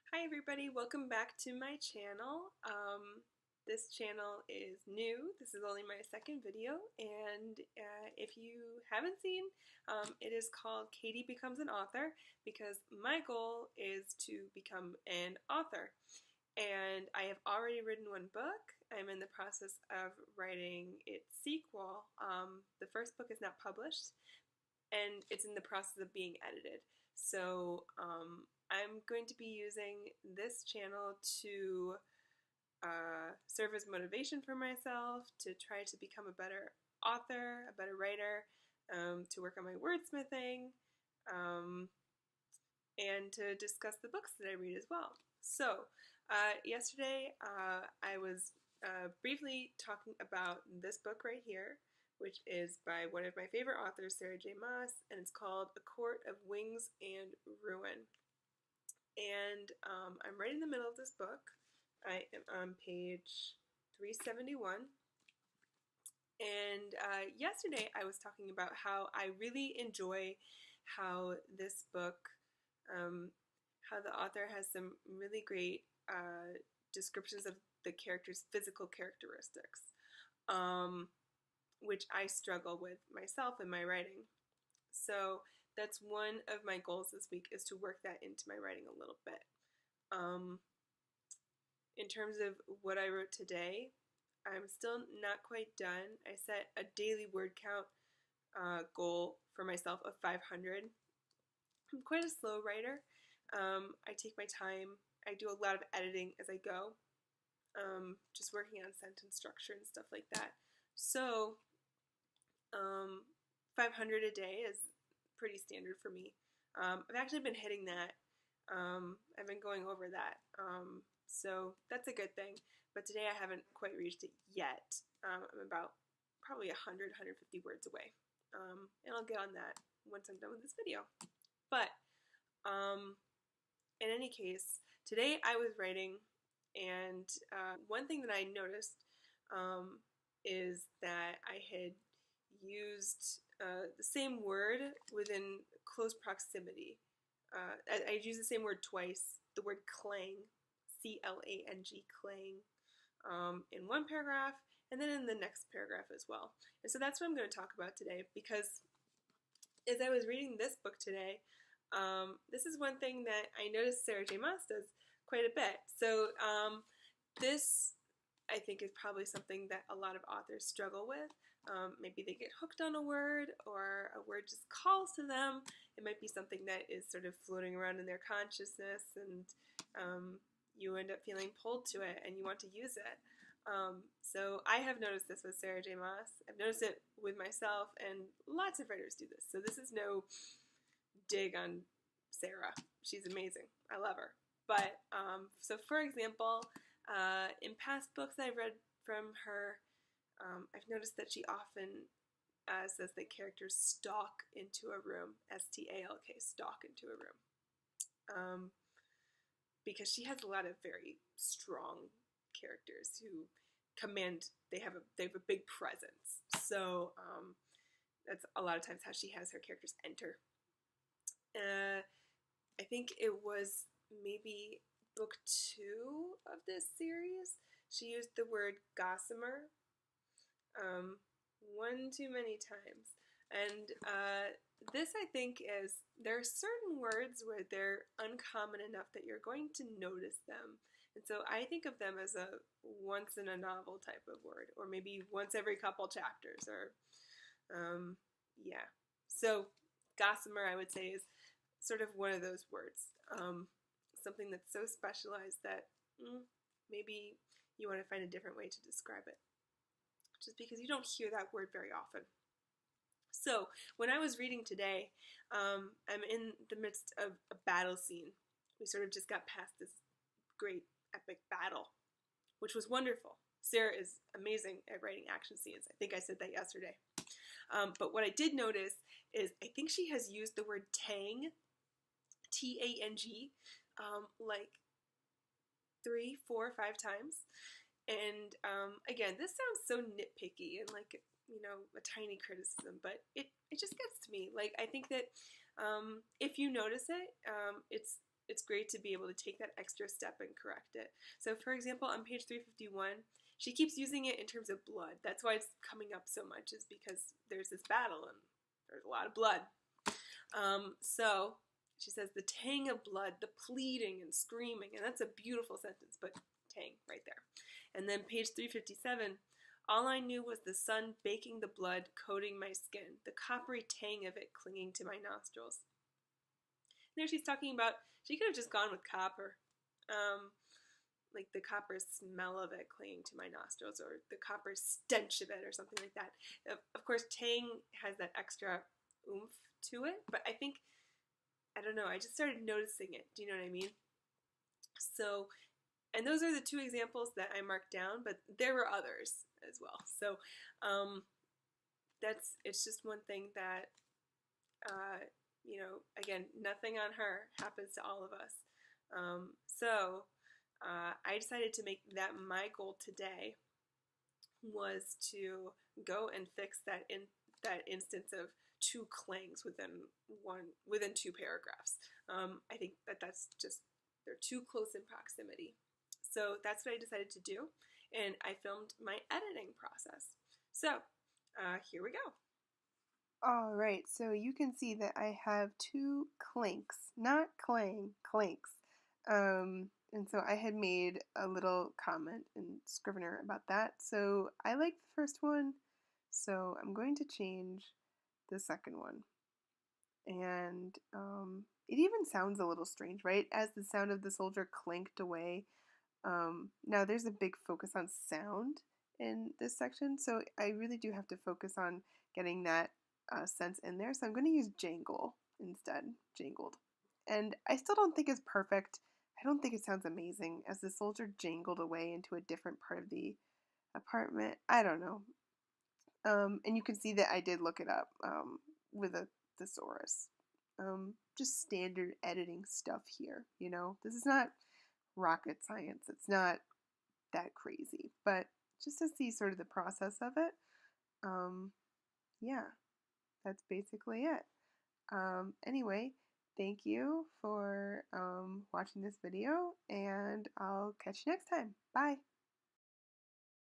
Hi everybody, welcome back to my channel. This channel is new. This is only my second video, and if you haven't seen, it is called Katie Becomes an Author, because my goal is to become an author. And I have already written one book. I'm in the process of writing its sequel. The first book is not published, and it's in the process of being edited. So I'm going to be using this channel to serve as motivation for myself, to try to become a better author, a better writer, to work on my wordsmithing, and to discuss the books that I read as well. So yesterday I was briefly talking about this book right here, which is by one of my favorite authors, Sarah J. Maas, and it's called A Court of Wings and Ruin. And I'm right in the middle of this book. I am on page 371. And yesterday I was talking about how I really enjoy how this book, how the author has some really great descriptions of the characters' physical characteristics, which I struggle with myself in my writing. So that's one of my goals this week, is to work that into my writing a little bit. In terms of what I wrote today, I'm still not quite done. I set a daily word count goal for myself of 500. I'm quite a slow writer. I take my time. I do a lot of editing as I go, just working on sentence structure and stuff like that. So 500 a day is pretty standard for me. I've actually been hitting that. I've been going over that. So that's a good thing. But today I haven't quite reached it yet. I'm about probably 100, 150 words away. And I'll get on that once I'm done with this video. But in any case, today I was writing, and one thing that I noticed is that I had used the same word within close proximity. I used the same word twice, the word clang, C-L-A-N-G, clang, in one paragraph, and then in the next paragraph as well. And so that's what I'm going to talk about today, because as I was reading this book today, this is one thing that I noticed Sarah J. Maas does quite a bit. So this, I think, is probably something that a lot of authors struggle with. Maybe they get hooked on a word, or a word just calls to them. It might be something that is sort of floating around in their consciousness, and you end up feeling pulled to it and you want to use it. So I have noticed this with Sarah J. Maas. I've noticed it with myself, and lots of writers do this. So this is no dig on Sarah. She's amazing. I love her. But so for example, in past books I've read from her, I've noticed that she often says that characters stalk into a room, S-T-A-L-K, stalk into a room, because she has a lot of very strong characters who command, they have a big presence. So that's a lot of times how she has her characters enter. I think it was maybe book 2 of this series. She used the word gossamer one too many times. And this, I think, is, there are certain words where they're uncommon enough that you're going to notice them. And so I think of them as a once in a novel type of word, or maybe once every couple chapters, or yeah. So gossamer, I would say, is sort of one of those words. Something that's so specialized that maybe you want to find a different way to describe it, just because you don't hear that word very often. So when I was reading today, I'm in the midst of a battle scene. We sort of just got past this great epic battle, which was wonderful. Sarah is amazing at writing action scenes. I think I said that yesterday. But what I did notice is I think she has used the word tang, T-A-N-G, like 3, 4, 5 times. And again, this sounds so nitpicky and like, you know, a tiny criticism, but it just gets to me. Like, I think that if you notice it, it's it's great to be able to take that extra step and correct it. So for example, on page 351, she keeps using it in terms of blood. That's why it's coming up so much, is because there's this battle and there's a lot of blood. So she says, the tang of blood, the pleading and screaming, and that's a beautiful sentence, but tang right there. And then page 357, all I knew was the sun baking the blood, coating my skin, the coppery tang of it clinging to my nostrils. And there she's talking about, she could have just gone with copper, like the copper smell of it clinging to my nostrils, or the copper stench of it, or something like that. Of course, tang has that extra oomph to it, but I think, I don't know, I just started noticing it. Do you know what I mean? So, and those are the two examples that I marked down, but there were others as well. So, it's just one thing that, you know, again, nothing on her happens to all of us. I decided to make that my goal today was to go and fix that instance of two clangs within two paragraphs. I think that's just, they're too close in proximity. So that's what I decided to do, and I filmed my editing process. So here we go. All right, so you can see that I have two clinks, not clang, clinks. And so I had made a little comment in Scrivener about that. So I like the first one, so I'm going to change the second one. And it even sounds a little strange, right? As the sound of the soldier clinked away. Now there's a big focus on sound in this section, so I really do have to focus on getting that sense in there. So I'm going to use jangle instead, jangled. And I still don't think it's perfect. I don't think it sounds amazing as the soldier jangled away into a different part of the apartment. I don't know. And you can see that I did look it up with a thesaurus. Just standard editing stuff here, you know. This is not rocket science. It's not that crazy, but just to see sort of the process of it, yeah, that's basically it. Anyway, thank you for watching this video, and I'll catch you next time. Bye!